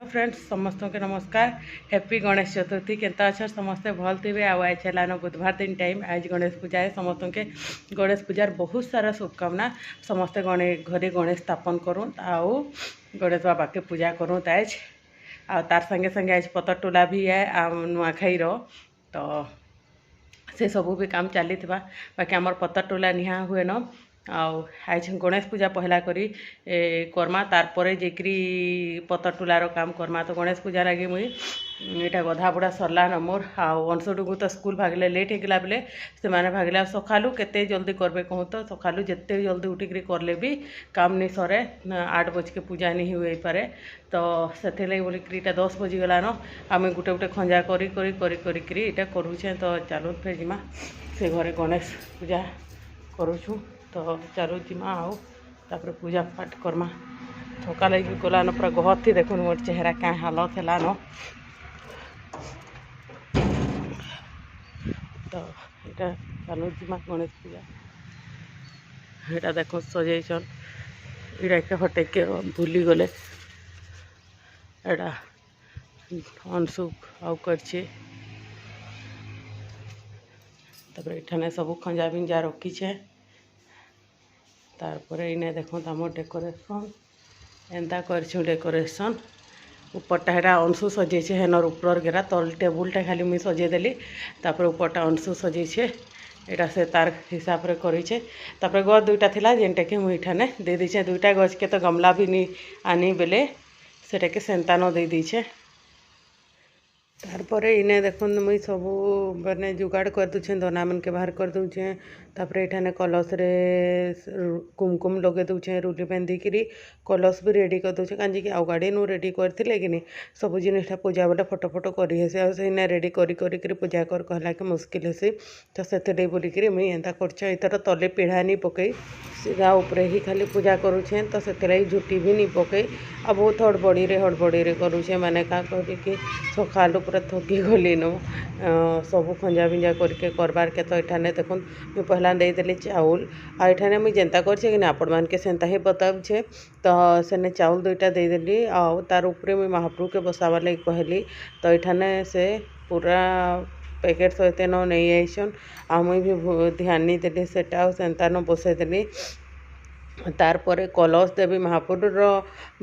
Friends समस्त के नमस्कार। हैप्पी गणेश चतुर्थी। केनता अच्छा समस्ते भल थे। आज है बुधवार दिन टाइम। आज गणेश पूजा है। समस्त के गणेश पूजार बहुत सारा शुभकामना। समस्ते घरे गणेश स्थापन करूँ आउ गणेश बाबा के पूजा करूँ आज आ तार संगे संगे आज पतर टोला भी है नुआखाई तो से सबू भी काम चली बाकी आमर पतर टोला निहा हुए न आज गणेश पूजा पहला करी करमा तारपरे जेकरी पतर टोलार काम करमा। तो गणेश पूजा लगे मुई इटा गधा बुढ़ा सरला न मोर अंशुटू को तो स्कूल भागले लेट होगला बेले से मैंने भागले सकालू केते जल्दी करबे कहूँ तो सकालू जिते जल्दी उठिक करले भी काम नहीं सरे 8 बज के पूजा नहीं हुई पारे। तो से बोलिकी इटा 10 बजीगला न आम गोटे गोटे खंजा करी करी करी करी करी इटा करूछे। तो चलो फिर जिमा से घरे गणेश पूजा करूछु। तो चलो जिमा आओ तापर पूजा पाठ करमा। थका लगी गला न पूरा गहत थी देखुन मोर चेहरा क्या हालत है न। तो यहाँ चलो जिमा गणेश पूजा यहाँ देख सजैसन इटा हटे के भूली गले एटा अंशु आउ करछे। तापर इठाने सब खंजा बिंजा रखीछे। तारपरे इने देखो आम डेकोरेशन एंता करछू डेकोरेशन ऊपरटा हेरा अंशु सजेछे हेनर ऊपर गेरा तल टेबुलटा खाली मुई सजेदेली तापर ऊपरटा अंशु सजेछे एटा से तार हिसाब रे करिछे। तापर गछ दुईटा थिला जेनटा के मुई इठाने दे दीछे। दुईटा गछ के तो गमला भी नहीं आनी बेले सेटा के सेंतानो दे दीछे। तारपरे इने देखुन मुई सबू मैंने जुगाड़ कर दूचे दोना मन के बाहर कर दूचे। तापर एठाने कलश रे कुमकुम लगे दूचे रुली बांधी करी कलश भी रेडी कर दूचे कांजी कि आउ गाड़ी नु रेडी करथिले कि नहीं सब जिनिस पूजा बेले फटो फटो करी हेसे आ से रेडी करी करी करी पूजा कर कहला के मुश्किल हेसी। तो से बोलिकी मुई एंता करछ इतर तले पीढ़ा नहीं पकई सीधा उपरे ही खाली पूजा करूछे। तो से झुटी भी नहीं पकई आ बहुत हड़बड़ी रे करूछे माने का कह कि सकालू पूरा थकी गली नो सबू खंजा बिंजा करके करबार के। तो एठाने देखुन मुझे पहला देदेली चाउल आ एठाने मुझे जेनता करछे कि आपण मान के सेंता ही बताउछे। तो सेने चाउल दुईटा देदेली आ तार उपरे मुझे महाप्रभु के बसावा लगी कहली। तो एठाने से पूरा पैकेट सहित न नहीं आईसन आ मुई भी ध्यान नहीं देली सेटा सेंता न बसईदेली। तारपरे कलश देवी महापुर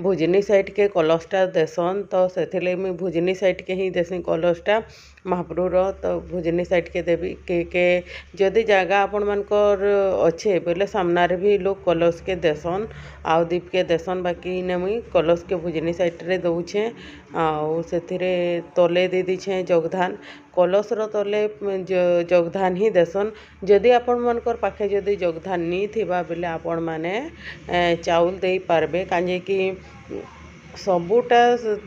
भुजनी साइड के कलशटा देसन। तो से मुझे भुजनी साइड के ही देसी कलशटा महापुर। तो भुजनी साइड के देवी के जदि जगह आपण मानकर अच्छे बोले सामने भी लोग कलश के देसन आउ दीप के देसन। बाकी इने मुई कलश के भुजनी साइड रे दउछे आउ से तले दे दीछे जगधान कलश तले जगधान ही देसन। जदि आपण मानकर पाखे जदि जगधान नहीं थिबा बेले आपण माने चाउल दे पारबे कांजे कि सबूटा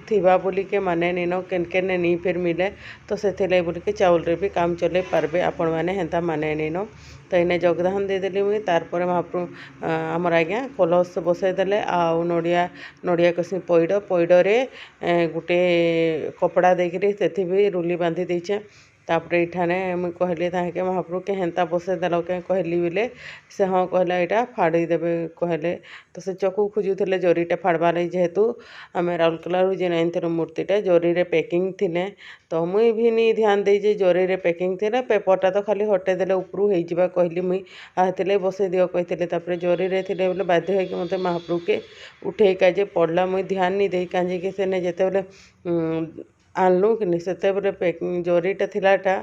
थिबा बोली के माने नीन केन केन नहीं फिर मिले। तो से बोल के चाउल रे भी काम चले पारबे आपण माने हेंता माने नीन। तो इन्हें जगधान देदेली मुई तारपरे महाप्रभु आमर आज्ञा कलश बसईदेले आउ नड़िया नड़िया कसी पैडरे गोटे कपड़ा देकरी से भी रुली बांधी देछे। तापर इठाने मुई कहली ताके महाप्रभु के हेंता बसई देल के कहली बोले से हाँ कहला यहाँ फाड़ी देवे कहले। तो से चकू खोजुले जरीटा फाड़वा लगी जेहेतु आम राउरकेला जेन आनी मूर्तिटा जरी रे पैकिंग थिले। तो मुई भी नहीं ध्यान दे जे जरी रे पैकिंग थिले पेपरटा तो खाली हटे देले उपरू हो जावा कहली मुई आते बसई दियो कहते। तापर जरी रे थिले बोले बाध्य होकर मत महाप्रभु के उठे का जे पड़ला मुई ध्यान नहीं दे कांजी कि से जिते बोले आनलु कि से पैकिंग जरीटा थिलाटा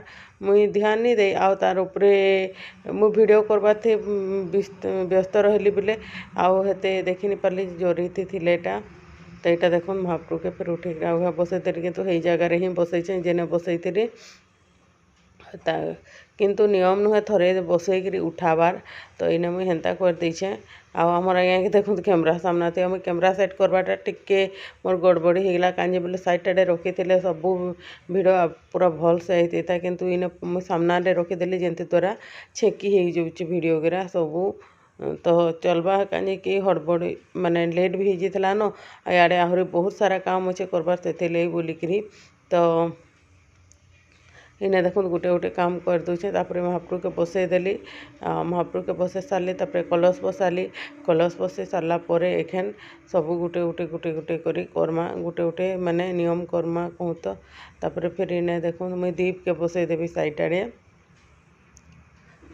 मुई ध्यान नहीं दे आउ तार उपरे मुई वीडियो करवा थे व्यस्त रहली बोले आउ हेते देखी नहीं पार्ली जरी थी थिलेटा। तो यहाँ देखो महाप्रभु के फिर उठे बसई देली कितु यही जगार ही बसई जेने बसई थी किंतु नियम नुहे थरे बसईकरी उठाबार। तो इने मुई हेंता कर देछे आमर आज्ञा के देखो कैमरा सामना थे मुझे कैमरा सेट करवाटा टिके मोर गड़बड़ी होगला कांजे बोले साइड रखी थे सबू भिड पूरा भल से होता किंतु इने मुझे सामने रखीदेली जेंती द्वारा छेकी हो जाऊँच वीडियो गिरा सबू। तो चलवा कहीं कि हड़बड़ी माने लेट भी होता न इे आहरी बहुत सारा काम अच्छे करवार से बोलिकी। तो इन्हें देखो गोटे गोटे काम कर दूचे महाप्रभु के बसई देली महाप्रभु के बसई सारे कलश बसाली कलश बसई सारा पर एखेन सब गोटे गोटे गोटे गोटे करी करमा गोटे गोटे माने नियम करमा कहूँ तो फिर इन्हें देखो मुझे दीप के बसई देवी साइड आड़े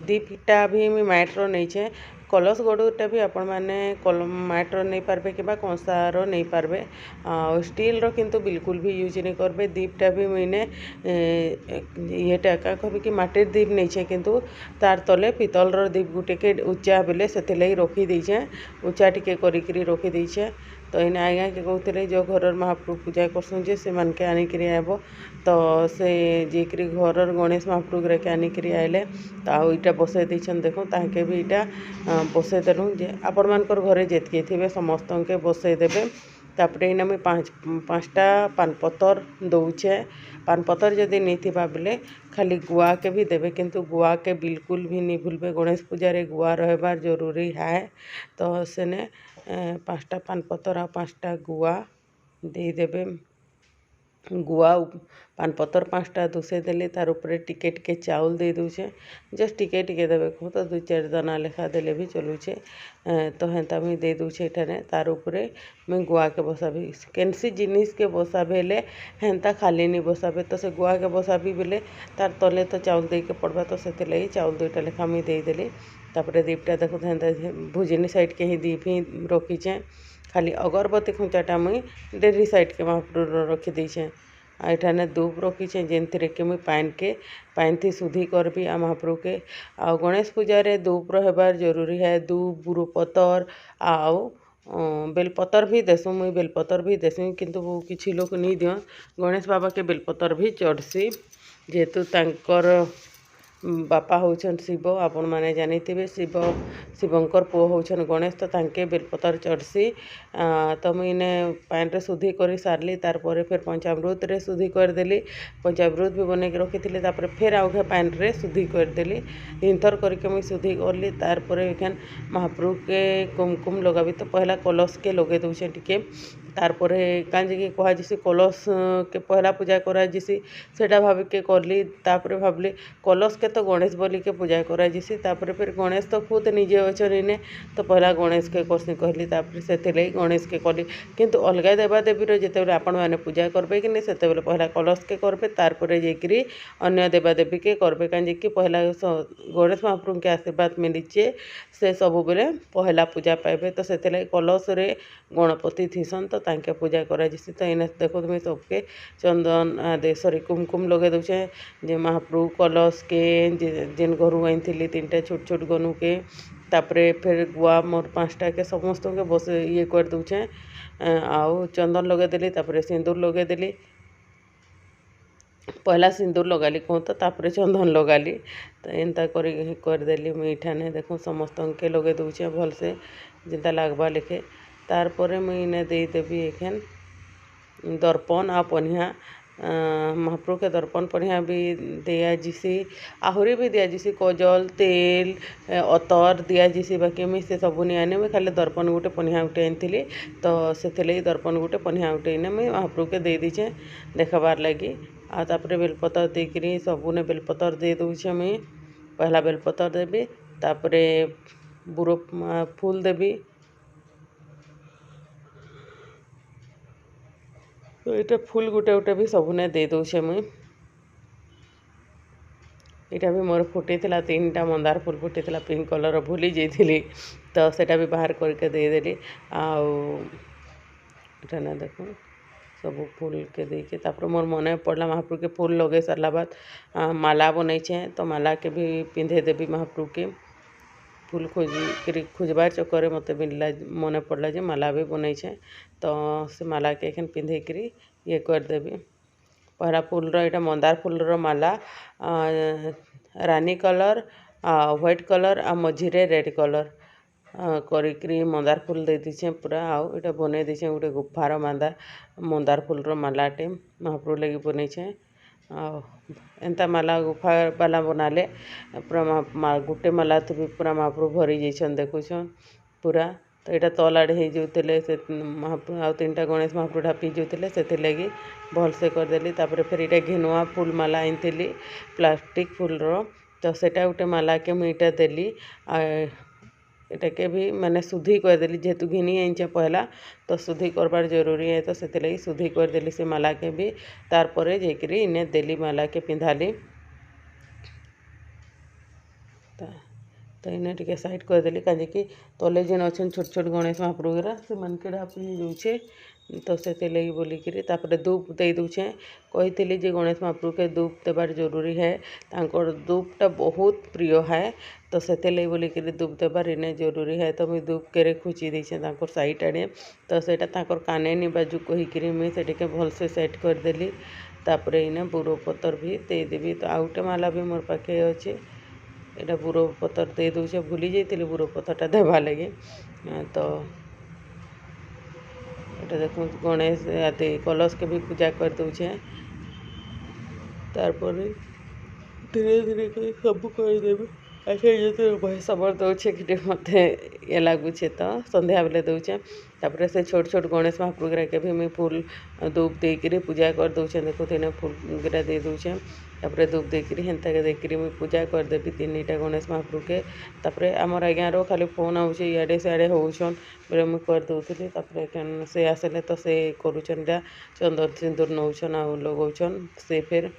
दीपटा भी मुझे माइट्र नहीं कलश गड़ूटा भी आपण मैंने माइट्र नहीं पार्बे कि कंसार नहीं पार्बे स्टील रो किंतु बिल्कुल भी यूज नहीं करबे दीपटा भी मुझे येटा क्या कह कि माटिर दीप नहीं छे किंतु तार तले पितल रो दीप गुटे के उच्चा बेले से रखी दीचे उच्चा टिके करी रखी दीचे तो इन्हें आज्ञा के कहते जो घर महाप्रभु पूजा करसन जे से मानके आनिकरी आब तो से जेकरी घर गणेश महाप्रभु रे के आनिकरी आइले तो आईटा बसई देछन देखो ताके भी इटा बसई देलु जे आपण मानकर घरे जेतके थिबे समस्त के बसई देबे तापरे इना मुई पाँचटा पानपतर दौचे पानपतर जदि नहीं थिबा बेले खाली गुआ के भी देबे किंतु गुआ के बिल्कुल भी नहीं भूलबे गणेश पूजा रे गुआ रहबार जरूरी है तो सेने पाँचटा पानपतर आ पाँचटा गुआ दे देबे गुआ पानपतर पाँचटा दुसे देली तार उपरे टिके टिके चाउल दे दूचे जस्ट टिके टिके देबे कहूँ तो 2-4 दाना लेखा देले भी चलुचे तो हेन्ता मुई दे दूचे एठाने तार उपरे मुई गुआ के बसाबी केनसी जिनिस के बसाबे हेले हेन्ता खाली नहीं बसाबे तो से गुआ के बसाबी बेले तार तले तो चाउल दे के पड़बा तो से लगी चाउल 2टा लेखा मुई दे देली तापरे दीपटा देखो हेन्ता भुजनी साइड के ही दीप ही रखीचे खाली अगरबत्ती खुंचाटा मुई डेरी साइड के महाप्रभु रखी दीचे एठाने धूप रखीचे जेनथिरे कि मुई पाइन थी शुद्धि करबी आ महाप्रभु के आ गणेश पूजा रे धूप रहबार जरूरी है धूप बुरु पतर आउ बेलपतर भी देसुँ मुई बेलपतर भी देसी किंतु किछि लोक नहीं दियन गणेश बाबा के बेलपतर भी चढ़सी जेहेतु तांकर बापा होचन शिव आपण माने जानिथिबे शिवंकर पुओ होचन गणेश तो तांके बेलपतर चढ़सी तो मुझे इने पान रे शुद्धि कर सारली तार परे फिर पंचामृत रे शुद्धि करदेली पंचामृत भी बने के रखी तापर फिर आउे पान रे शुद्धि करदेली 3 थर करके मुझे शुद्धि करली तार परे एखन महाप्रभु के कुमकुम लगाबी तो पहला कलश के लगे दूचे टिके तार परे कांजे कि कहा जिसी कलश के पहला पूजा करा जिसी सेटा भाभी के करली तापर भाबली कलश के तो गणेश बोली के पूजा करा जिसी तापर फिर गणेश तो खुद निजे अछन इने तो पहला गणेश के करसी कहली तापर से लगी गणेश के कली किंतु अलग देवादेवी जिते आपण मैंने पूजा करबे कि नहीं से पहला कलश के करबे तार परे जेकरी अन्य देवादेवी के करबे कांजे कि पहला गणेश महाप्रभु के आशीर्वाद मिलीचे से सब बेले पहला पूजा पाइबे तो से कलश रे गणपति थीसन तो तांके पूजा करा जिसी तो इन्हें देखो तुम्हें सबके चंदन सॉरी कुमकुम लगे दूचे जे महाप्रभु कलश के जेन घरू आई 3टा छोट छोट गनू के तापरे फिर गुआ मोर 5टा के समस्त के बस ये कर दूचे आउ चंदन लगे देली तापरे सिंदूर लगे देली पहला सिंदूर लगाली कहूँ तो तापरे चंदन लगाली तो एंता करदेली मुई इठाने देखो समस्त के लगे दूचे भल से जिनता लागबा लेखे तार परे मुई इने दे देवी एखन दर्पण आ पनिया महाप्रभु के दर्पण पनिया भी दिया जिसी आहुरी भी दिया जिसी कजल तेल अतर दिया जिसी बाकी मुझे से सब नहीं आने मुझे खाली दर्पण गोटे पनिया उठे आनी तो से दर्पण गोटे पनिया उठे मुझे महाप्रभु के दे दीचे देखाबार लगी आपर बेलपतर देकरी सबने बेलपतर दे दूचे मुई पहला बेलपतर देवी तापरे बुरो फूल देवी तो ये फूल गोटे गोटे भी सबने दे दूचे मुई यहाँ भी मोर फुटी 3टा मंदार फूल फुटी पिंक कलर भूली जाइली तो सेटा भी बाहर करके देदेली आटा ना देखो सब फूल के देके तापर मोर मन पड़ला महाप्रभु के फूल लगे सारा बाद माला बनईचे तो माला के भी पिंधे देवी महाप्रभु के फूल खोजबार चक्कर मत मिलला मन पड़ला जे माला भी बनईचे तो से माला के एखन पिंधे करी ये करदेवी पहला फूल रो मंदार फूल रो माला रानी कलर व्हाइट कलर आ मझीरे रेड कलर करी मंदार फूल दे दीचे पूरा आउ इटा बने दीचे गोटे गुफार मंदार फूल रो मालाटे महाप्रभु लगी बनईचे एंता माला गुफा वाला बनाले पूरा गोटे माला तो भी पूरा महाप्रभु भरी जाइछन देखुछन पूरा तो यहाँ तल आड़े हो जाते से महाप्रभु आउ 3टा गणेश महाप्रभु ढापी जाते से लगी भलसे करदेली। तापर फिर ये घेनुआ फूल माला आनी प्लास्टिक फूलर तो सेटा गोटे माला के मुझे देली एटा के भी माने शुद्धि करदेली जेहेतु घिनी आईचे पहला तो शुद्धि करबार जरूरी है तो से लगी शुद्धि करदेली से माला के भी तार पर जाकरी इने देली माला के पिंधाली। तो इन्हें टे साइड करदेली कहीं तले जेन अच्छे छोट छोट गणेश महाप्रभुरा से मन के ढापी जाऊे तो से लगी बोलिकी तापर धूप दे दूचे कही जे गणेश महाप्रभु के धूप देवार जरूरी है तांकर धूपटा बहुत प्रिय है तो से लगी बोलिकी धूप देवार इन्हें जरूरी है तो मुझे धूप के खुची देचे साइड आड़े तो सेटा काने नहीं बाजू कहीकि मुझे भलसे सेट करदेली। तापर इने बुरो पतर भी देदेवी तो आउटे माला भी मोर पाखे अच्छे यहाँ बुरो पतर दे दूचे भूली जाइए बुरो पतरटा देवा लगे तो ये देखो गणेश आदि कलश के भी पूजा कर दूचे तारपर धीरे धीरे कर सब करदेवी। अच्छा ये भैंस सबर दौचे कि मत ये लगुचे तो संध्या बेले दौचे तापर से छोट छोट गणेश महाप्रभु के भी मुझे फूल धूप देकर पूजा कर दूचे देखो तीन फूल गिरा दे दूचे तापर धूप देकर हेन्ता के देकर मुझे पूजा करदेवी 3टा गणेश महाप्रभु के तापर आमर आज्ञार खाली फोन आउे इे सियाड़े होचन बोले मुझे करदे तापर से आसले तो से करुचन चंदन सिंदूर नौचन आ लगौन से फिर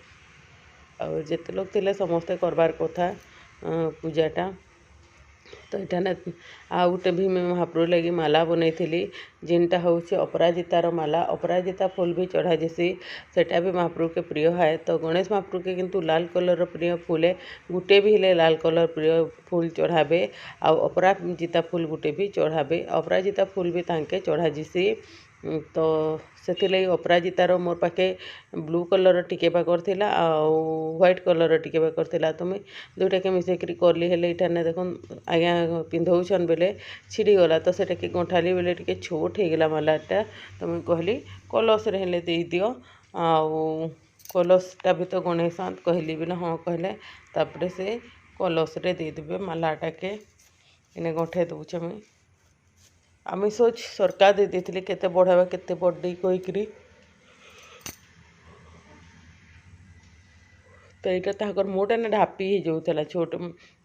और जिते लोग थे समस्ते करबार कथा पूजाटा। तो यहाँ आउ गोटे भी मैं महाप्रभु लगी माला बनई जिनटा हूँ अपराजितार माला अपराजिता फूल भी चढ़ा जैसी सेटा भी महाप्रभु के प्रिय है तो गणेश महाप्रभु के किंतु लाल कलर प्रिय फूल है गुटे भी हेले लाल कलर प्रिय फूल चढ़ावे आ अपराजिता फूल गुटे भी चढ़ावे अपराजिता फूल भी तांके चढ़ा जैसी तो से लगी अपराजितार मोर पाखे ब्लू कलर टिके पाकर थिला व्हाइट कलर टिके पाकर थिला तो मुझे दुईटा के मिसेकरी करली हेले इठाने देख आज्ञा पिंधौछन बेले छिड़ीगला तो सेटा के गंठाली बेले टिके छोट हो गला मालाटा तो मुझे कहली कलश रे हेले दे दियो आउ कलशटा भी तो गणेश कहली भी ना हाँ कहले तापर से कलश रे दे देबे मालाटा के इन्हें गंठे दूचे मुझे आम सोच सरकार दे देती केते बढ़ावा केते बढ़ी कहीकि तो यहाँ मोटा ना ढापी ही जाऊला छोट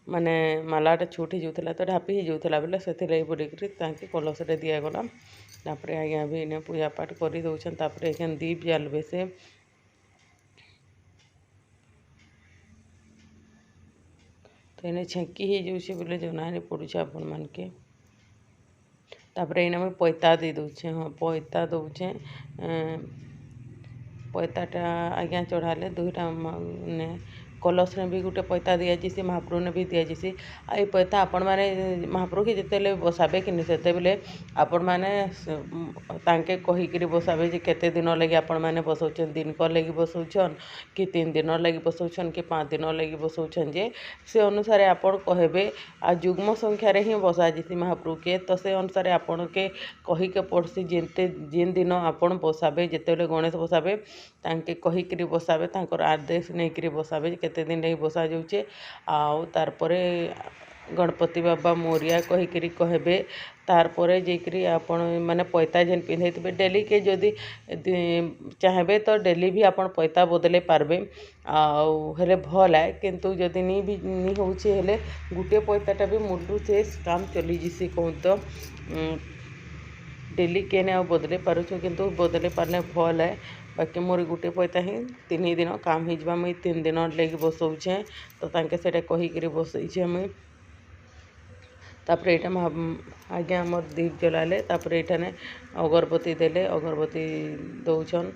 माने मालाटा छोट ही जाऊला तो ढापी ही जाऊला बोले से बोलिकी कलश रे दिगला तापर आज्ञा भी इन्हें पूजा पाठ कर दौन तापर ये दीप जालबे से तो इन्हें छेंकी ही जाऊे बोले जना नहीं पड़ुचे आपण मान के तापर इना मुझे पैता दे दूचे हाँ पैता दौचे पैताटा आज्ञा चढ़ाले 2टा ने कलश ने भी गोटे पैता दिजासी से महाप्रभु ने भी दिजासी आई पैता आपण मैंने महाप्रभु के जिते बसाबे कि से बेले आपण मैंने तांके कहीकि बसाबे जे केते दिन लगे आपण मैंने बसौन दिन कर लगी बसौन कि 3 दिन लगी बसौन कि 5 दिन लगी बसौन जे से अनुसार आपण कहबे आ जुग्म संख्यार ही बसा जासी महाप्रभु के तो से अनुसार आपण के कहीके पड़सी जिते जिन दिन आपण बसाबे जिते गणेश बसाबे तांके कहीकि बसाबे तांकर आदेश नहीं बसाबे केते दिन लगी बसा जाऊे आउ तार परे गणपति बाबा मोरिया कहीकि कहबे तार परे जेकरी आपण माने पैता जेन पिंधे डेली के जदि चाहबे तो डेली भी आपण पैता बदले पारबे आउ हेले भल है किंतु जदि नहीं भी नहीं होचे हेले गुटे पैताटा भी मुलू से काम चली जिसी कहूँ तो डेली केने आ बदले पारुछु किंतु बदले पारले भल है बाकी मोर गुटे पैता ही 3 दिन काम हो मुई 3 दिन लगे बसौचे तो तांके सेटा कहीकि बसईछे मुई तापर यहाँ आज्ञा मोर दीप जलाले तापर ये अगरबत्ती देले अगरबत्ती दौन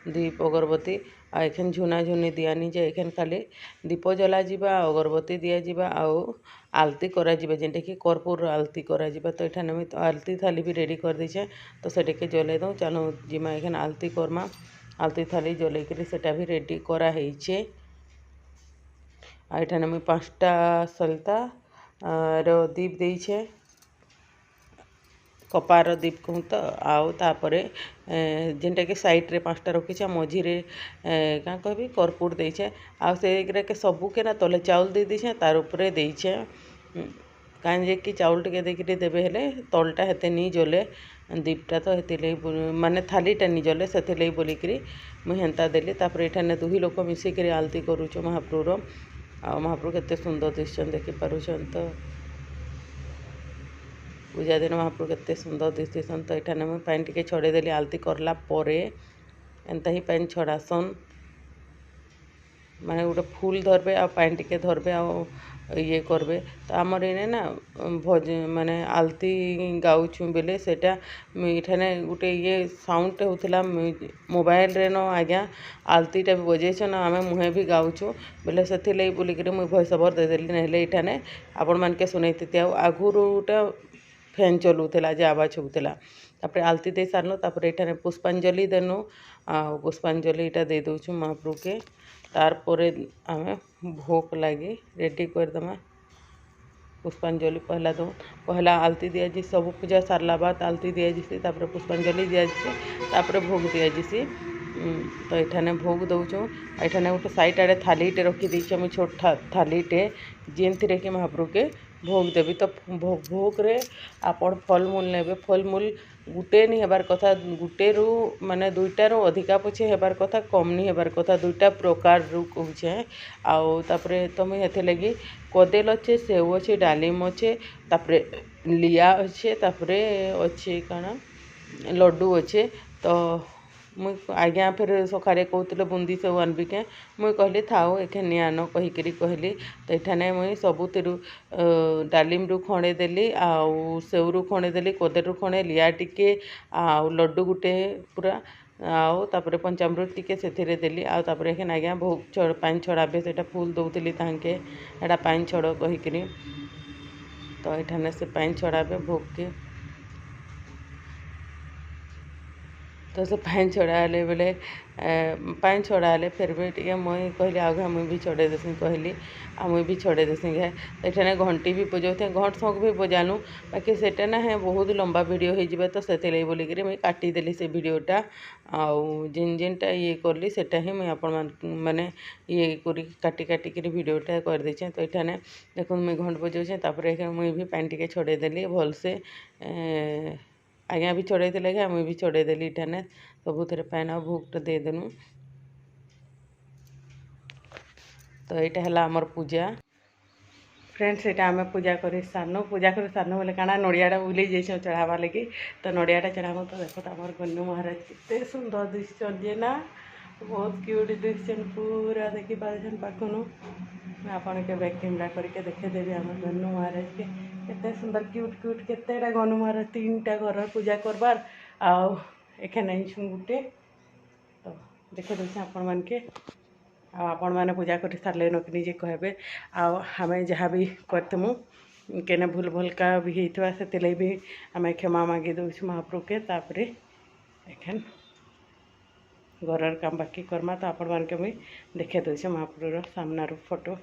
दीप अगरबत्ती आखन झुना झुनी दियानी जे एखन खाली दीप जला जीवा अगरबत्ती दिया जीवा आउ आलती करा जीवा जेनटा कि कर्पूर आलती करा जीवा तो ये आलती थाली भी रेडी कर दीचे तो सेटे जले दो चलो जिमा एखन आलती करमा आलती थाली जलैकरी सेटा भी रेडी करा हेइचे आठाने मुई 5टा सलता रो दीप देइछे कपार दीप कहूँ तो आउ तापरे जेनटा कि साइड रे 5टा रखीचे मझी रे क्या कहबी कर्पूर देइछे आ से के सबू के ना तले चाउल दे दीछे तार उपरे देइछे कहीं कि चाउल टे देके देवे हेले तलटा हेते नहीं जले दीपटा तो हेती माने थालीटा नहीं जले से बोलिकी मुझे हेन्ता देली तापर एठाने दुही लोक मिसिक आलती करुच महाप्रभुर आ महाप्रभु केते सुंदर दिशन देखिपारुछन तो पूजा दिन महाप्रभु केते सुंदर दिशन तो एठाने मुझे पानी टिके छड़ेदेली आलती करला परे एंता ही पानी छड़ासन माने गोटे फूल धरबे आ पानी टिके धरबे आ ये करबे तो आमर इने ना भज माने आलती गाउछु बेले सेटा इठाने गोटे ये साउंड होता मोबाइल रे न आज्ञा आलतीटा भी बजेछन आमे मुहे भी गाउछु बेले से बोलिकी मुझे भॉइस ओवर देदेली नहेले इठाने आपण मानके सुनैती आगुरुटा फैन चलूला जे आवाज होता तापर आलती दे सारनु तापर एठाने पुष्पांजलि देनु आ पुष्पांजलि इटा दे दउछु महाप्रभु के तारपरे आमे भोग लगी रेडी करदमा पुष्पांजलि पहला आलती दिया जी सब पूजा सारला बाद आलती दिया जी तापर पुष्पांजलि दिया जी तापर भोग दिया जी तो एठाने भोग दउछु एठाने गोटे साइड आड़े थालीटे रखी देछि हम छोट थालीटे जेनथिरे कि महाप्रभु के भोग देवी तो भोग रे आपण फलमूल नेबे फलमूल गुटे नहीं हेबार कथा गुटे रु माने दुईटा रु अधिका पछे हेबार कथा कम नहीं हेबार कथा दुईटा प्रकार रु कहूछे आउ तापरे तो मुझे हेथे लगी कदेल अच्छे सेव अच्छे डालिम अच्छे तापरे लिया अच्छे तापरे अच्छे काना लड्डू अच्छे तो मुई आज्ञा फिर सकारे कहते बुंदी से आनबी के मुई कहली थाओ एखे नि आन कहीकि कहली तो एठाने मुई सबुतिरु डालिम रु खणे देली आउ सेव रु खणे देली कदेरु खणे लिया टिके आउ लड्डू गुटे पूरा आउ तापरे पंचामृत टिके से देली आउ तापरे एखे आज्ञा भोग पानी छड़ाबे से फूल दौली तांके एटा पानी छड़ कहीकि तो एठाने से पानी छड़ाबे भोग के तो से पानी छड़ाले बेले पानी छड़ाले फिर भी टे मुई कहली आगे मुई भी छड़े देसी कहली आ मुई भी छड़े देसी घे एठाने घंटी भी बजाऊे घंट शंख भी बजानु बाकी सेटा ना है बहुत लंबा वीडियो हो तो से बोलिकी मुई काटिदेली से वीडियोटा आउ जिन जिनटा ये करली सेटा ही मुई आपण माने ये करी काटी काटिक वीडियोटा कर देछे तो एठाने देखो मुई घंट बजाऊे तापर मुई भी पानी टिके छड़ेदेली भलसे आज्ञा भी छड़े थे मुई भी छड़ेदेली इठाने सबुथ पैन आ भोगटा देदेनु तो यहाँ है आमर पूजा फ्रेंड्स यहाँ आम पूजा कर सारनु बोले काना नड़ियाटा बुले जाइए चढ़ावा लगी तो नड़ियाटा चढ़ाबो तो देखो आम गन्नू महाराज कितने सुंदर दिशन जे ना बहुत क्यूट दिशन पूरा देखी पार्छन पाखनु आपन के बैक कैमरा करके देखेदेवी आम गन्नू महाराज के केते सुंदर क्यूट क्यूट केतेटा गन्नू महाराज 3टा घर पूजा करबार आउ एखे नहीं गुटे तो देखे दूसरे आपण मान के आपण मैंने पूजा कर सारे न कि निजे कहबे आम जहाँ भी करतमु केने भूल भुलका भी होता से भी आम क्षमा मांगी दूसु महाप्रभु के तापर एखन घर काम बाकी करमा तो आपण मान के मुई देखे दूसरे महाप्रभुर सामनार फोटो।